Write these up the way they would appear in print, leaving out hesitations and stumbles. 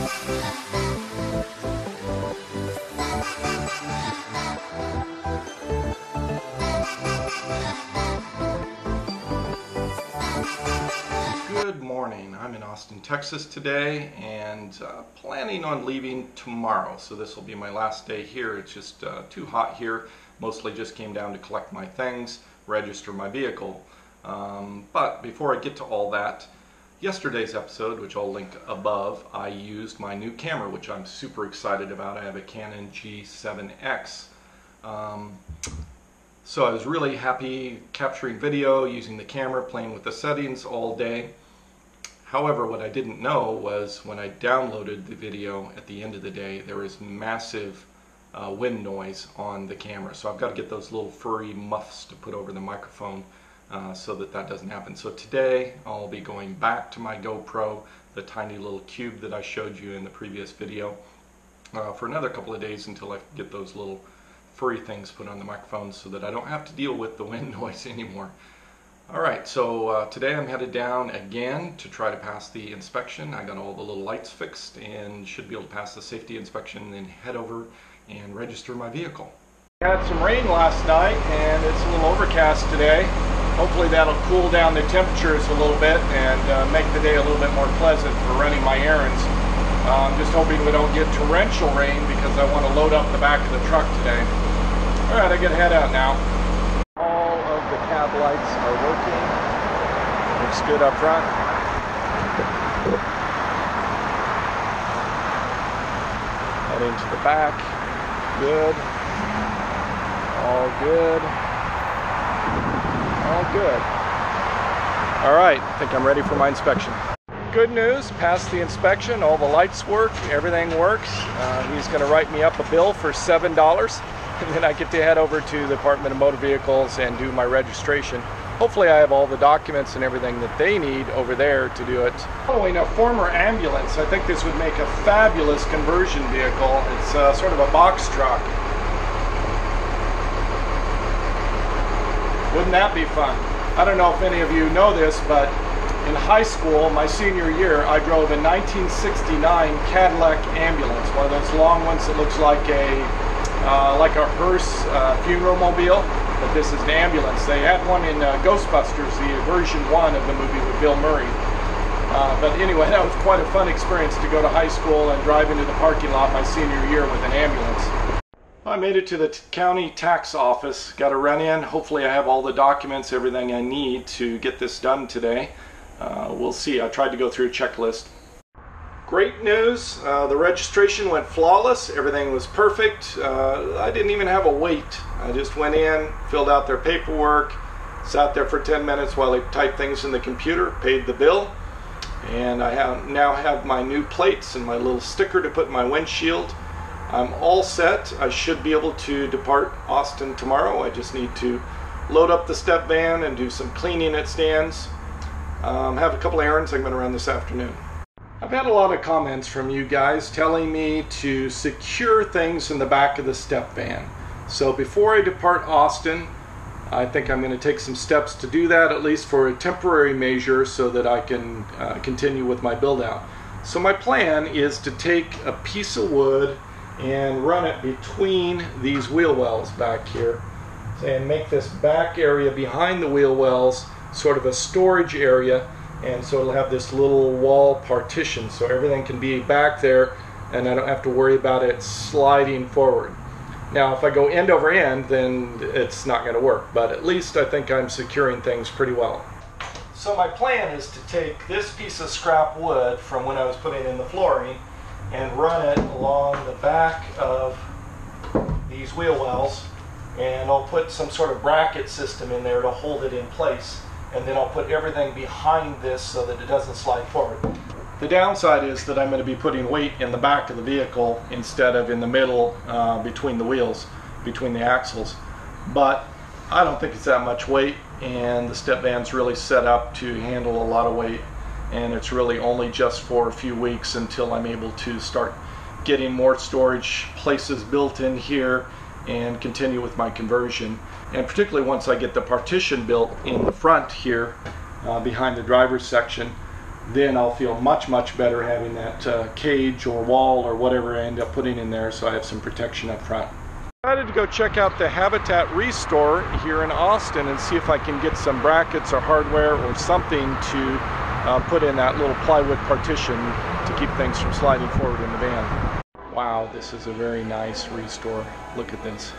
Good morning. I'm in Austin, Texas today, and planning on leaving tomorrow. So this will be my last day here. It's just too hot here. Mostly just came down to collect my things, register my vehicle. But before I get to all that, yesterday's episode, which I'll link above, I used my new camera, which I'm super excited about. I have a Canon G7X. So I was really happy capturing video, using the camera, playing with the settings all day. However, what I didn't know was when I downloaded the video at the end of the day, there was massive wind noise on the camera. So I've got to get those little furry muffs to put over the microphone so that that doesn't happen. So today I'll be going back to my GoPro, the tiny little cube that I showed you in the previous video, for another couple of days until I get those little furry things put on the microphone so that I don't have to deal with the wind noise anymore. Alright, so today I'm headed down again to try to pass the inspection. I got all the little lights fixed and should be able to pass the safety inspection and then head over and register my vehicle. We had some rain last night and it's a little overcast today. Hopefully that'll cool down the temperatures a little bit and make the day a little bit more pleasant for running my errands. I'm just hoping we don't get torrential rain because I want to load up the back of the truck today. Alright, I gotta head out now. All of the cab lights are working. Looks good up front. Heading to the back. Good. All good. All good. Alright, I think I'm ready for my inspection. Good news, passed the inspection, all the lights work, everything works. He's going to write me up a bill for $7, and then I get to head over to the Department of Motor Vehicles and do my registration. Hopefully I have all the documents and everything that they need over there to do it. Following a former ambulance, I think this would make a fabulous conversion vehicle. It's sort of a box truck. Wouldn't that be fun? I don't know if any of you know this, but in high school, my senior year, I drove a 1969 Cadillac ambulance, one of those long ones that looks like a hearse funeral mobile, but this is an ambulance. They had one in Ghostbusters, the version 1 of the movie with Bill Murray. But anyway, that was quite a fun experience to go to high school and drive into the parking lot my senior year with an ambulance. I made it to the county tax office, got to run in. Hopefully I have all the documents, everything I need to get this done today. We'll see. I tried to go through a checklist. Great news, the registration went flawless, everything was perfect. I didn't even have a wait. I just went in, filled out their paperwork, sat there for 10 minutes while they typed things in the computer, paid the bill, and I now have my new plates and my little sticker to put in my windshield. I'm all set. I should be able to depart Austin tomorrow. I just need to load up the step van and do some cleaning at stands. Have a couple errands I'm going to run this afternoon. I've had a lot of comments from you guys telling me to secure things in the back of the step van. So before I depart Austin, I think I'm going to take some steps to do that, at least for a temporary measure, so that I can continue with my build out. So my plan is to take a piece of wood and run it between these wheel wells back here and make this back area behind the wheel wells sort of a storage area, and so it'll have this little wall partition so everything can be back there and I don't have to worry about it sliding forward. Now if I go end over end, then it's not going to work, but at least I think I'm securing things pretty well. So my plan is to take this piece of scrap wood from when I was putting in the flooring and run it along the back of these wheel wells, and I'll put some sort of bracket system in there to hold it in place. And then I'll put everything behind this so that it doesn't slide forward. The downside is that I'm going to be putting weight in the back of the vehicle instead of in the middle between the wheels, between the axles. But I don't think it's that much weight, and the step van's really set up to handle a lot of weight, and it's really only just for a few weeks until I'm able to start getting more storage places built in here and continue with my conversion. And particularly once I get the partition built in the front here behind the driver's section, then I'll feel much better having that cage or wall or whatever I end up putting in there, so I have some protection up front. I decided to go check out the Habitat Restore here in Austin and see if I can get some brackets or hardware or something to put in that little plywood partition to keep things from sliding forward in the van. Wow, this is a very nice restore. Look at this.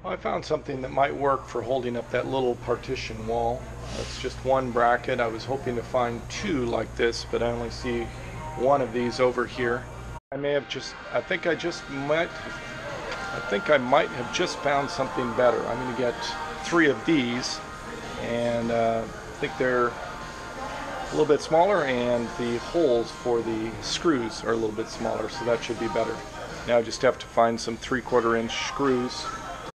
I found something that might work for holding up that little partition wall. That's just one bracket. I was hoping to find two like this, but I only see one of these over here. I think I might have just found something better. I'm going to get 3 of these, and I think they're a little bit smaller, and the holes for the screws are a little bit smaller, so that should be better. Now I just have to find some 3/4 inch screws.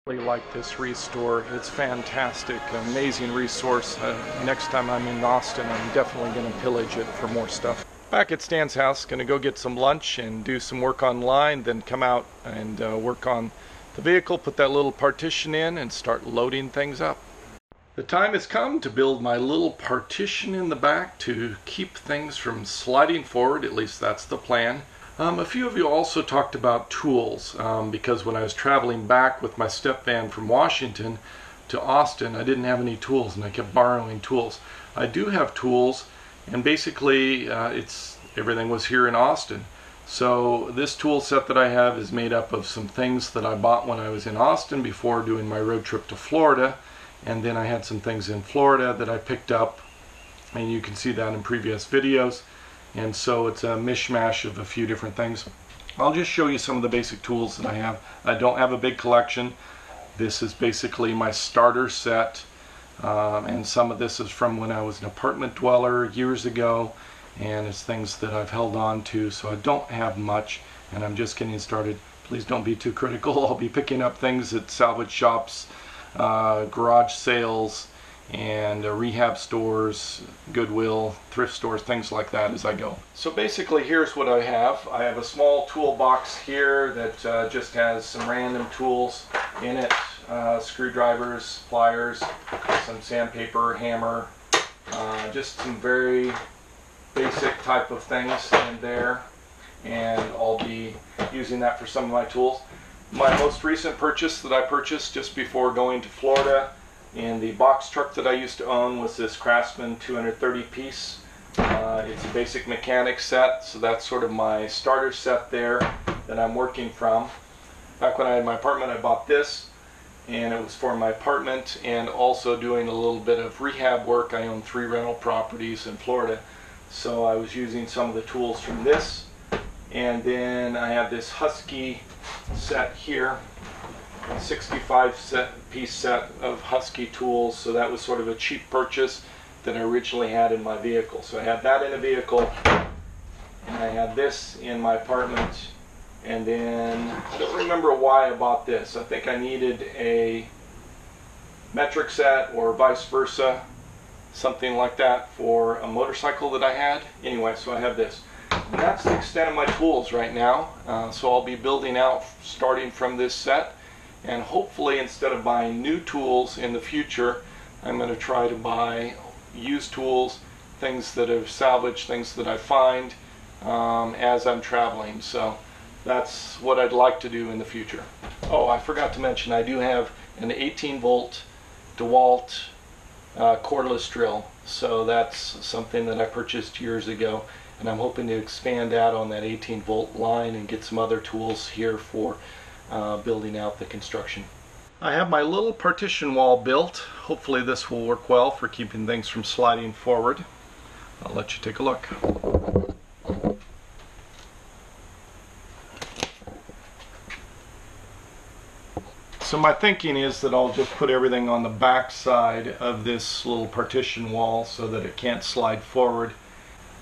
I really like this restore. It's fantastic, amazing resource. Next time I'm in Austin, I'm definitely going to pillage it for more stuff. Back at Stan's house, going to go get some lunch and do some work online, then come out and work on the vehicle, put that little partition in, and start loading things up. The time has come to build my little partition in the back to keep things from sliding forward. At least that's the plan. A few of you also talked about tools, because when I was traveling back with my step van from Washington to Austin, I didn't have any tools and I kept borrowing tools. I do have tools, and basically everything was here in Austin. So this tool set that I have is made up of some things that I bought when I was in Austin before doing my road trip to Florida, and then I had some things in Florida that I picked up, and you can see that in previous videos. And so it's a mishmash of a few different things. I'll just show you some of the basic tools that I have. I don't have a big collection. This is basically my starter set, and some of this is from when I was an apartment dweller years ago, and it's things that I've held on to, so I don't have much, and I'm just getting started. Please don't be too critical. I'll be picking up things at salvage shops, garage sales, and rehab stores, Goodwill, thrift stores, things like that as I go. So basically here's what I have. I have a small toolbox here that just has some random tools in it, screwdrivers, pliers, some sandpaper, hammer, just some very basic type of things in there, and I'll be using that for some of my tools. My most recent purchase that I purchased just before going to Florida in the box truck that I used to own was this Craftsman 230 piece. It's a basic mechanic set, so that's sort of my starter set there that I'm working from. Back when I had my apartment, I bought this, and it was for my apartment and also doing a little bit of rehab work. I own 3 rental properties in Florida, so I was using some of the tools from this. And then I have this Husky set here, a 65-piece set of Husky tools, so that was sort of a cheap purchase that I originally had in my vehicle. So I had that in a vehicle, and I had this in my apartment, and then I don't remember why I bought this. I think I needed a metric set or vice versa, something like that, for a motorcycle that I had. Anyway, so I have this. And that's the extent of my tools right now. So I'll be building out starting from this set. And hopefully, instead of buying new tools in the future, I'm going to try to buy used tools, things that are salvaged, things that I find as I'm traveling. So that's what I'd like to do in the future. Oh, I forgot to mention, I do have an 18-volt DeWalt cordless drill. So that's something that I purchased years ago, and I'm hoping to expand out on that 18-volt line and get some other tools here for building out the construction. I have my little partition wall built. Hopefully this will work well for keeping things from sliding forward. I'll let you take a look. So my thinking is that I'll just put everything on the back side of this little partition wall so that it can't slide forward.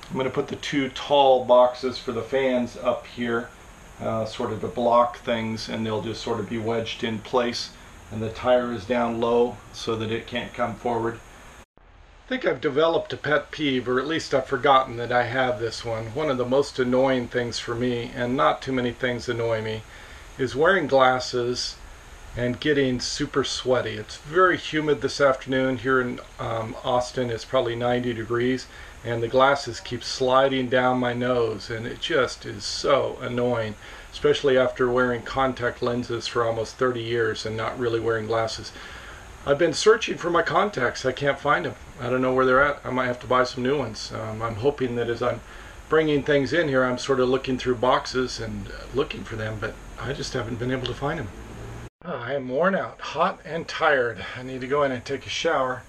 I'm going to put the 2 tall boxes for the fans up here, sort of to block things, and they'll just sort of be wedged in place, and the tire is down low so that it can't come forward. I think I've developed a pet peeve, or at least I've forgotten that I have this one. One of the most annoying things for me, and not too many things annoy me, is wearing glasses and getting super sweaty. It's very humid this afternoon here in Austin. It's probably 90 degrees, and the glasses keep sliding down my nose, and it just is so annoying, especially after wearing contact lenses for almost 30 years and not really wearing glasses. I've been searching for my contacts. I can't find them. I don't know where they're at. I might have to buy some new ones. I'm hoping that as I'm bringing things in here, I'm sort of looking through boxes and looking for them, but I just haven't been able to find them. I am worn out, hot and tired. I need to go in and take a shower.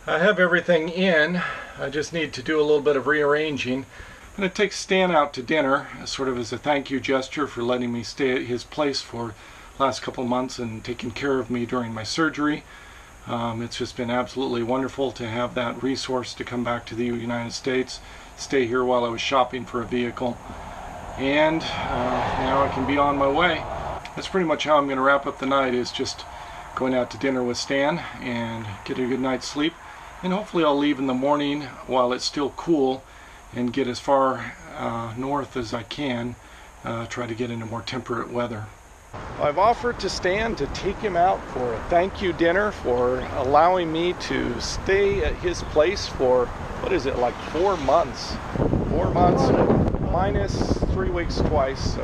I have everything in. I just need to do a little bit of rearranging. I'm going to take Stan out to dinner, sort of as a thank you gesture for letting me stay at his place for the last couple months and taking care of me during my surgery. It's just been absolutely wonderful to have that resource to come back to the United States, stay here while I was shopping for a vehicle, and now I can be on my way. That's pretty much how I'm going to wrap up the night, is just going out to dinner with Stan and get a good night's sleep, and hopefully I'll leave in the morning while it's still cool and get as far north as I can, try to get into more temperate weather. I've offered to Stan to take him out for a thank you dinner for allowing me to stay at his place for, what is it, like 4 months? 4 months minus 3 weeks twice, so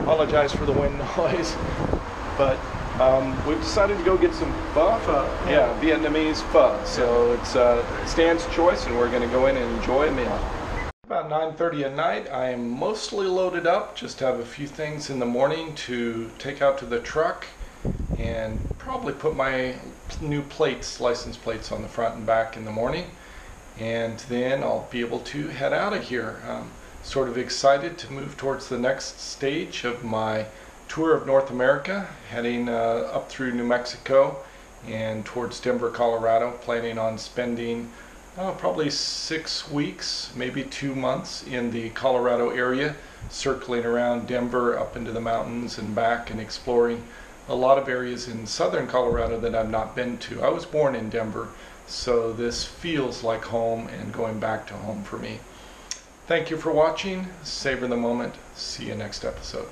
apologize for the wind noise. But we've decided to go get some pho. Yeah, Vietnamese pho. So it's Stan's choice, and we're going to go in and enjoy a meal. About 9:30 at night, I am mostly loaded up. Just have a few things in the morning to take out to the truck and probably put my new plates, license plates, on the front and back in the morning. And then I'll be able to head out of here. Sort of excited to move towards the next stage of my tour of North America, heading up through New Mexico and towards Denver, Colorado, planning on spending probably 6 weeks, maybe 2 months in the Colorado area, circling around Denver up into the mountains and back, and exploring a lot of areas in southern Colorado that I've not been to. I was born in Denver, so this feels like home and going back to home for me. Thank you for watching. Savor the moment. See you next episode.